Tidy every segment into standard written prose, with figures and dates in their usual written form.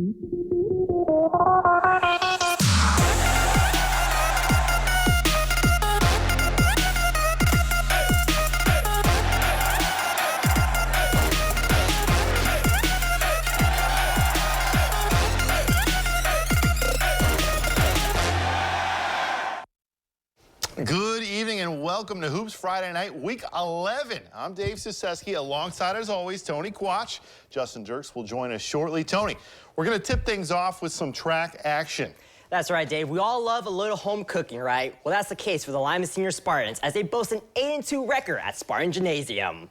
Good evening and welcome to Hoops Friday Night, Week 11. I'm Dave Ciseski, alongside, as always, Tony Quach. Justin Dirks will join us shortly. Tony, we're going to tip things off with some track action. That's right, Dave. We all love a little home cooking, right? Well, that's the case for the Lima Senior Spartans as they boast an 8-2 record at Spartan Gymnasium.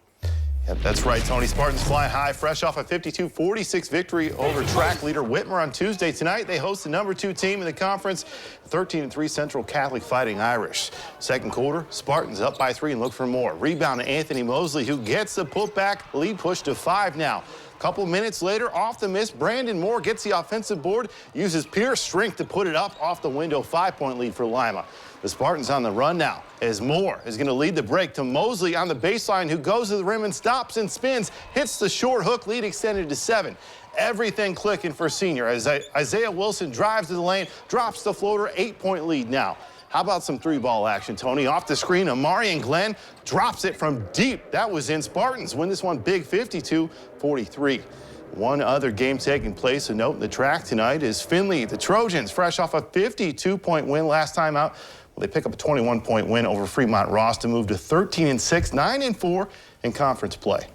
Yep, that's right, Tony. Spartans fly high, fresh off a 52-46 victory over track leader Whitmer on Tuesday. Tonight, they host the #2 team in the conference, 13-3 Central Catholic Fighting Irish. Second quarter, Spartans up by 3 and look for more. Rebound to Anthony Mosley, who gets the putback, lead pushed to 5 now. Couple minutes later, off the miss, Brandon Moore gets the offensive board, uses pure strength to put it up off the window. 5-point lead for Lima. The Spartans on the run now as Moore is going to lead the break to Mosley on the baseline, who goes to the rim and stops and spins, hits the short hook, lead extended to 7. Everything clicking for senior as Isaiah Wilson drives to the lane, drops the floater, 8-point lead now. How about some 3-ball action, Tony? Off the screen, Amarian Glenn drops it from deep. That was in. Spartans win this one big, 52-43. One other game taking place to note in the track tonight is Findlay. The Trojans, fresh off a 52-point win last time out. Well, they pick up a 21-point win over Fremont Ross to move to 13-6, 9-4 in conference play.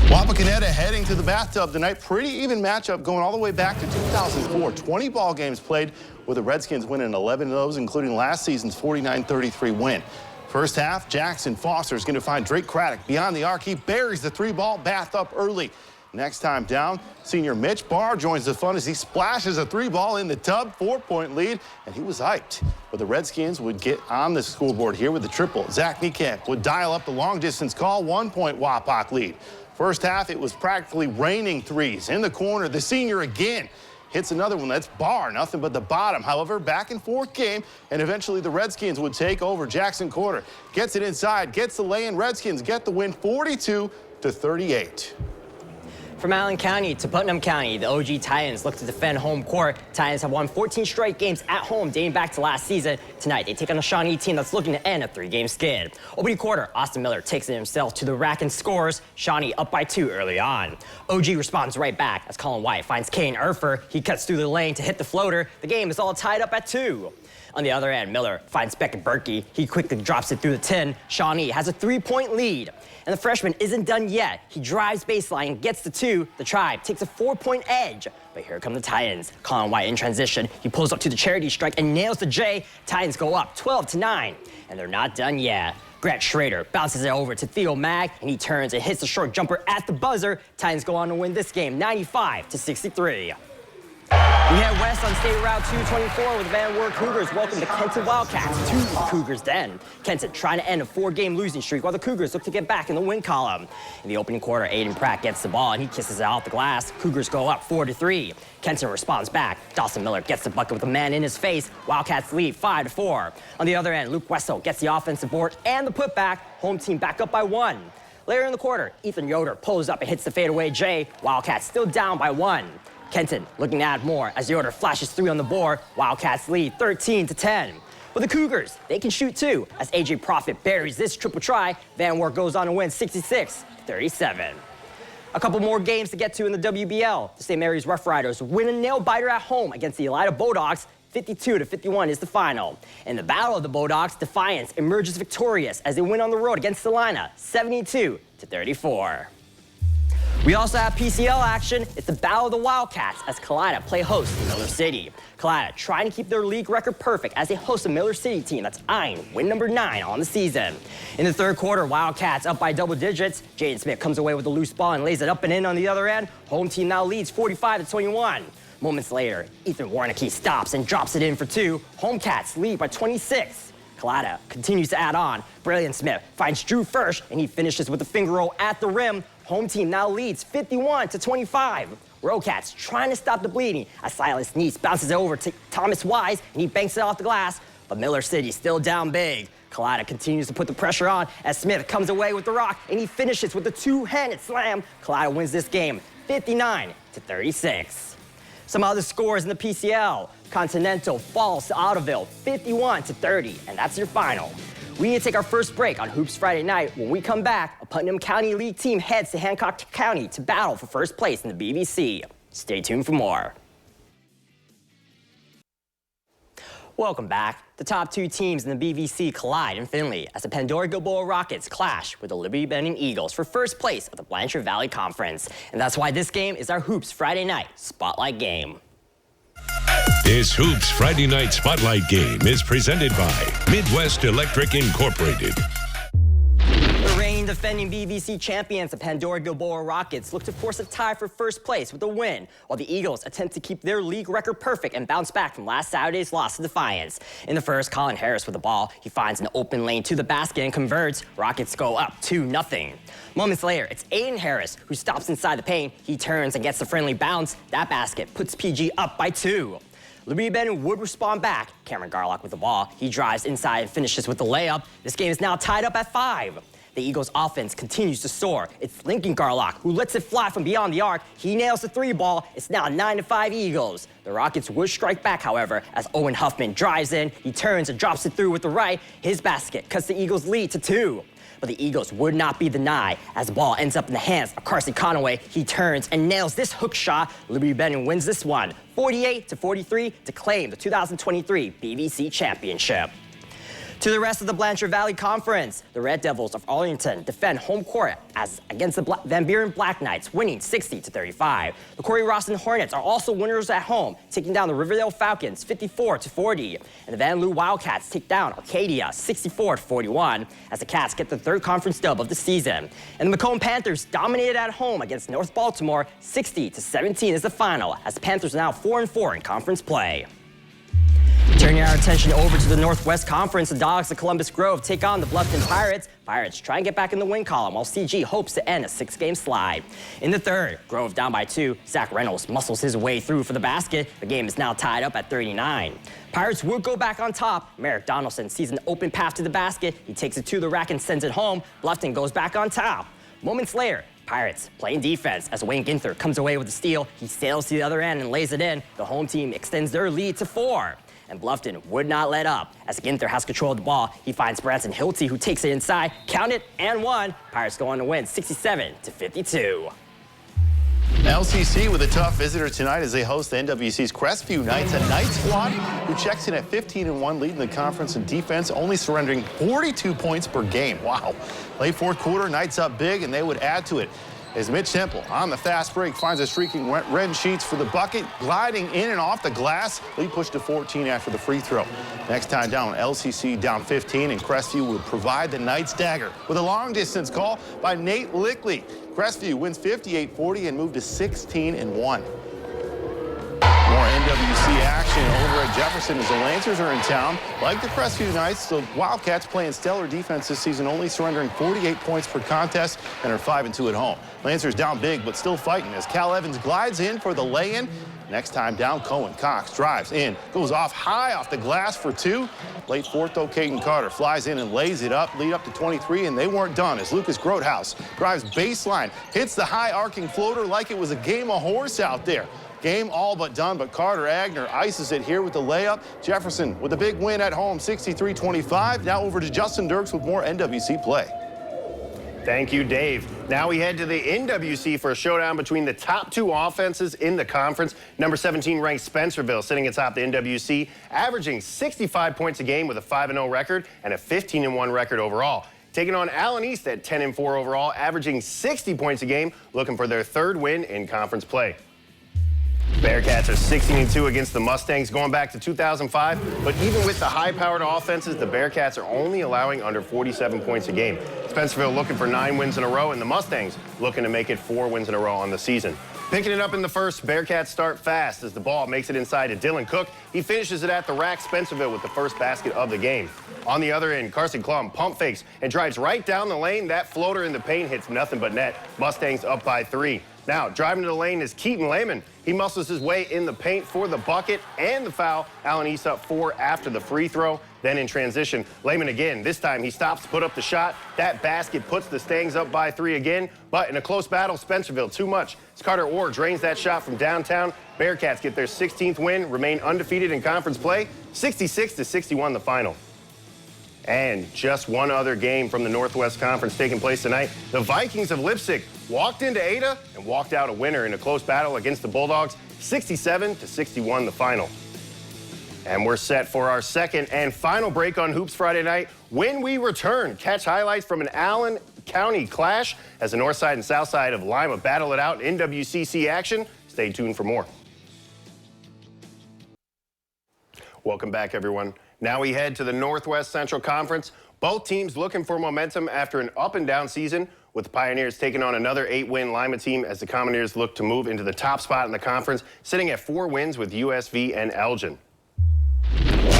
Wapakoneta heading to the bathtub tonight. Pretty even matchup going all the way back to 2004. 20 ball games played with the Redskins winning 11 of those, including last season's 49-33 win. First half, Jackson Foster is going to find Drake Craddock beyond the arc. He buries the 3-ball, bathtub early. Next time down, senior Mitch Barr joins the fun as he splashes a 3-ball in the tub, 4-point lead, and he was hyped. But the Redskins would get on the scoreboard here with the triple. Zach Niekamp would dial up the long-distance call, 1-point Wapak lead. First half, it was practically raining threes. In the corner, the senior again hits another one. That's Barr, nothing but the bottom. However, back and forth game, and eventually the Redskins would take over. Jackson Corner gets it inside, gets the lay-in. Redskins get the win, 42-38. From Allen County to Putnam County, the OG Titans look to defend home court. Titans have won 14 straight games at home dating back to last season. Tonight, they take on a Shawnee team that's looking to end a 3-game skid. Opening quarter, Austin Miller takes it himself to the rack and scores. Shawnee up by 2 early on. OG responds right back as Colin White finds Kane Erfer. He cuts through the lane to hit the floater. The game is all tied up at 2. On the other end, Miller finds Beckett Berkey. He quickly drops it through the 10. Shawnee has a 3-point lead. And the freshman isn't done yet. He drives baseline and gets to 2. The Tribe takes a 4-point edge. But here come the Titans. Colin White in transition. He pulls up to the charity strike and nails the J. Titans go up 12-9. And they're not done yet. Grant Schrader bounces it over to Theo Mag, and he turns and hits the short jumper at the buzzer. Titans go on to win this game 95-63. We head west on State Route 224 with the Van Wert Cougars welcome the Kenton Wildcats to the Cougars' den. Kenton trying to end a 4-game losing streak while the Cougars look to get back in the win column. In the opening quarter, Aiden Pratt gets the ball and he kisses it off the glass. Cougars go up 4-3. Kenton responds back. Dawson Miller gets the bucket with a man in his face. Wildcats lead 5-4. On the other end, Luke Wessel gets the offensive board and the putback. Home team back up by 1. Later in the quarter, Ethan Yoder pulls up and hits the fadeaway J. Wildcats still down by 1. Kenton looking to add more as Yoder flashes 3 on the board. Wildcats lead 13-10. But the Cougars, they can shoot too as A.J. Profit buries this triple try. Van Wert goes on to win 66-37. A couple more games to get to in the WBL. The St. Mary's Rough Riders win a nail-biter at home against the Elida Bulldogs. 52-51 is the final. In the Battle of the Bulldogs, Defiance emerges victorious as they win on the road against Salina, 72-34. We also have PCL action. It's the Battle of the Wildcats as Kalida play host to Miller City. Kalida trying to keep their league record perfect as they host a Miller City team that's eyeing win number 9 on the season. In the third quarter, Wildcats up by double digits. Jaden Smith comes away with a loose ball and lays it up and in on the other end. Home team now leads 45-21. Moments later, Ethan Warnicki stops and drops it in for 2. Home Cats lead by 26. Kalida continues to add on. Brilliant Smith finds Drew Firsch, and he finishes with a finger roll at the rim. Home team now leads 51-25. Rocats trying to stop the bleeding as Silas Neese bounces it over to Thomas Wise, and he banks it off the glass. But Miller City still down big. Kalida continues to put the pressure on as Smith comes away with the rock, and he finishes with a two-handed slam. Kalida wins this game 59-36. Some other scores in the PCL. Continental falls to Ottoville 51-30, and that's your final. We need to take our first break on Hoops Friday night. When we come back, a Putnam County League team heads to Hancock County to battle for first place in the BVC. Stay tuned for more. Welcome back. The top two teams in the BVC collide in Findlay as the Pandora Gilboa Rockets clash with the Liberty Bending Eagles for first place of the Blanchard Valley Conference. And that's why this game is our Hoops Friday night spotlight game. This Hoops Friday night spotlight game is presented by Midwest Electric Incorporated. The reigning defending BVC champions, the Pandora Gilboa Rockets, look to force a tie for first place with a win, while the Eagles attempt to keep their league record perfect and bounce back from last Saturday's loss to Defiance. In the first, Colin Harris with the ball. He finds an open lane to the basket and converts. Rockets go up 2-0. Moments later, it's Aiden Harris who stops inside the paint. He turns and gets the friendly bounce. That basket puts PG up by 2. Liberty Bending would respond back. Cameron Garlock with the ball. He drives inside and finishes with the layup. This game is now tied up at 5. The Eagles' offense continues to soar. It's Lincoln Garlock who lets it fly from beyond the arc. He nails the 3 ball. It's now 9-5 Eagles. The Rockets would strike back, however, as Owen Huffman drives in. He turns and drops it through with the right. His basket cuts the Eagles' lead to 2. But the Eagles would not be denied as the ball ends up in the hands of Carson Conaway. He turns and nails this hook shot. Liberty Bending wins this one, 48-43, to claim the 2023 BVC Championship. To the rest of the Blanchard Valley Conference, the Red Devils of Arlington defend home court against the Van Buren Black Knights, winning 60-35. The Corey Rossin Hornets are also winners at home, taking down the Riverdale Falcons 54-40. And the Van Loo Wildcats take down Arcadia 64-41 as the Cats get the 3rd conference dub of the season. And the Macomb Panthers dominated at home against North Baltimore 60-17 is the final, as the Panthers are now 4-4 in conference play. Turning our attention over to the Northwest Conference, the Dogs of Columbus Grove take on the Bluffton Pirates. Pirates try and get back in the win column, while CG hopes to end a 6-game slide. In the third, Grove down by 2. Zach Reynolds muscles his way through for the basket. The game is now tied up at 39. Pirates would go back on top. Merrick Donaldson sees an open path to the basket. He takes it to the rack and sends it home. Bluffton goes back on top. Moments later, Pirates playing defense as Wayne Ginther comes away with the steal. He sails to the other end and lays it in. The home team extends their lead to 4. And Bluffton would not let up. As Ginther has control of the ball, he finds Branson Hilty, who takes it inside, count it, and 1. Pirates go on to win 67-52. LCC with a tough visitor tonight as they host the NWC's Crestview Knights, a Knight squad who checks in at 15-1, leading the conference in defense, only surrendering 42 points per game. Wow. Late 4th quarter, Knights up big, and they would add to it as Mitch Temple on the fast break finds a streaking Ren Sheets for the bucket, gliding in and off the glass. Lead pushed to 14 after the free throw. Next time down, LCC down 15, and Crestview will provide the Knights dagger with a long-distance call by Nate Lickley. Crestview wins 58-40 and moved to 16-1. More NWC action over at Jefferson as the Lancers are in town. Like the Crestview Knights, the Wildcats playing stellar defense this season, only surrendering 48 points per contest and are 5-2 at home. Lancers down big, but still fighting as Cal Evans glides in for the lay-in. Next time down, Cohen Cox drives in, goes off high off the glass for 2. Late 4th, though, Caden Carter flies in and lays it up, lead up to 23, and they weren't done as Lucas Grothaus drives baseline, hits the high arcing floater like it was a game of horse out there. Game all but done, but Carter Agner ices it here with the layup. Jefferson with a big win at home, 63-25. Now over to Justin Dirks with more NWC play. Thank you, Dave. Now we head to the NWC for a showdown between the top 2 offenses in the conference. Number 17 ranked Spencerville sitting atop the NWC, averaging 65 points a game with a 5-0 record and a 15-1 record overall. Taking on Allen East at 10-4 overall, averaging 60 points a game, looking for their 3rd win in conference play. Bearcats are 16-2 against the Mustangs going back to 2005, but even with the high-powered offenses, the Bearcats are only allowing under 47 points a game. Spencerville looking for 9 wins in a row, and the Mustangs looking to make it 4 wins in a row on the season. Picking it up in the first, Bearcats start fast as the ball makes it inside to Dylan Cook. He finishes it at the rack. Spencerville with the first basket of the game. On the other end, Carson Klum pump fakes and drives right down the lane. That floater in the paint hits nothing but net. Mustangs up by 3. Now, driving to the lane is Keaton Lehman. He muscles his way in the paint for the bucket and the foul. Allen East up 4 after the free throw. Then in transition, Lehman again. This time he stops to put up the shot. That basket puts the Stangs up by 3 again. But in a close battle, Spencerville too much. As Carter Orr drains that shot from downtown. Bearcats get their 16th win, remain undefeated in conference play. 66-61 the final. And just one other game from the Northwest Conference taking place tonight. The Vikings of Leipzig walked into Ada and walked out a winner in a close battle against the Bulldogs. 67-61 the final. And we're set for our second and final break on Hoops Friday night. When we return, catch highlights from an Allen County clash as the north side and south side of Lima battle it out in WCC action. Stay tuned for more. Welcome back, everyone. Now we head to the Northwest Central Conference. Both teams looking for momentum after an up-and-down season, with the Pioneers taking on another 8-win Lima team as the Commoneers look to move into the top spot in the conference, sitting at 4 wins with USV and Elgin.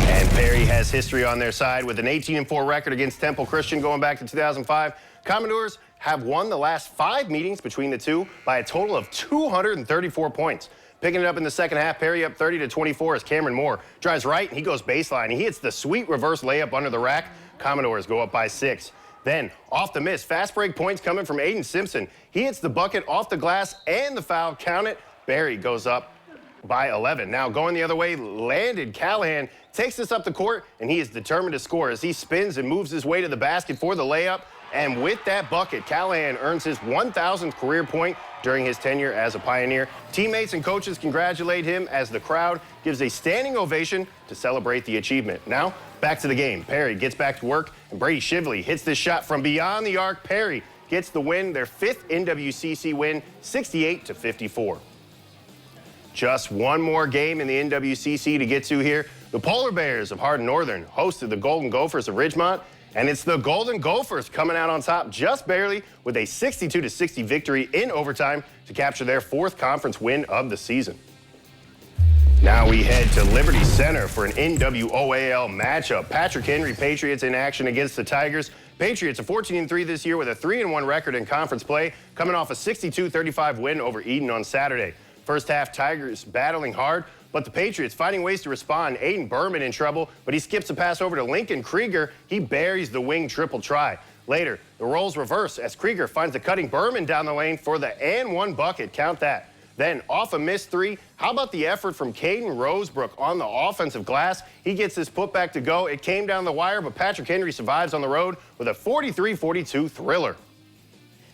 And Perry has history on their side with an 18-4 record against Temple Christian going back to 2005. Commodores have won the last 5 meetings between the two by a total of 234 points. Picking it up in the second half, Perry up 30-24 as Cameron Moore drives right and he goes baseline. He hits the sweet reverse layup under the rack. Commodores go up by 6. Then off the miss, fast break points coming from Aiden Simpson. He hits the bucket off the glass and the foul. Count it. Barry goes up by 11. Now going the other way, Landon Callahan takes this up the court and he is determined to score as he spins and moves his way to the basket for the layup. And with that bucket, Callahan earns his 1,000th career point during his tenure as a Pioneer. Teammates and coaches congratulate him as the crowd gives a standing ovation to celebrate the achievement. Now, back to the game. Perry gets back to work, and Brady Shively hits this shot from beyond the arc. Perry gets the win, their 5th NWCC win, 68-54. Just one more game in the NWCC to get to here. The Polar Bears of Hardin Northern hosted the Golden Gophers of Ridgemont. And it's the Golden Gophers coming out on top just barely with a 62-60 victory in overtime to capture their 4th conference win of the season. Now we head to Liberty Center for an NWOAL matchup. Patrick Henry Patriots in action against the Tigers. Patriots are 14-3 this year with a 3-1 record in conference play, coming off a 62-35 win over Eden on Saturday. First half, Tigers battling hard, but the Patriots finding ways to respond. Aiden Berman in trouble, but he skips a pass over to Lincoln Krieger. He buries the wing triple try. Later, the roles reverse as Krieger finds the cutting Berman down the lane for the and 1 bucket. Count that. Then off a missed 3, how about the effort from Caden Rosebrook on the offensive glass? He gets his putback to go. It came down the wire, but Patrick Henry survives on the road with a 43-42 thriller.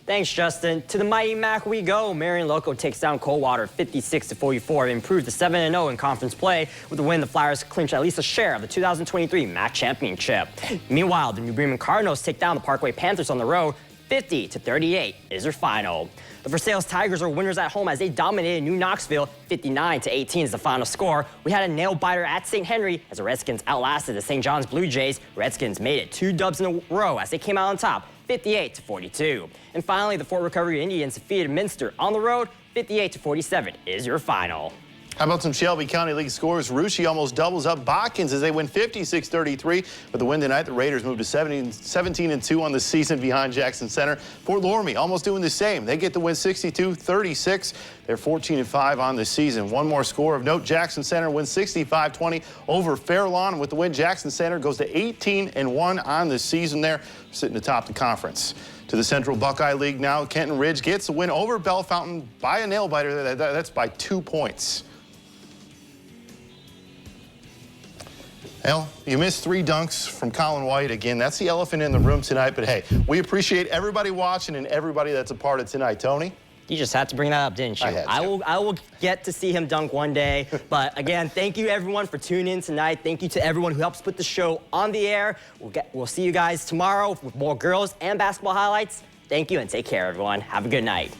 Thanks, Justin. To the Mighty Mac we go. Marion Loco takes down Coldwater 56-44, improved to 7-0 in conference play. With the win, the Flyers clinch at least a share of the 2023 MAC championship. Meanwhile, the New Bremen Cardinals take down the Parkway Panthers on the road. 50-38 is their final. The Versailles Tigers are winners at home as they dominated New Knoxville. 59-18 is the final score. We had a nail-biter at St. Henry as the Redskins outlasted the St. John's Blue Jays. Redskins made it 2 dubs in a row as they came out on top. 58-42. And finally, the Fort Recovery Indians defeated Minster on the road. 58-47 is your final. How about some Shelby County League scores? Russia almost doubles up Botkins as they win 56-33. With the win tonight, the Raiders move to 17-2 on the season behind Jackson Center. Fort Loramie almost doing the same. They get the win 62-36. They're 14-5 on the season. One more score of note, Jackson Center wins 65-20 over Fairlawn. With the win, Jackson Center goes to 18-1 on the season there, sitting atop the conference. To the Central Buckeye League now, Kenton Ridge gets the win over Bellefontaine by a nail-biter. That's by 2 points. Well, you missed 3 dunks from Colin White again. That's the elephant in the room tonight. But hey, we appreciate everybody watching and everybody that's a part of tonight. Tony? You just had to bring that up, didn't you? I will get to see him dunk one day. But again, thank you everyone for tuning in tonight. Thank you to everyone who helps put the show on the air. We'll see you guys tomorrow with more girls and basketball highlights. Thank you and take care, everyone. Have a good night.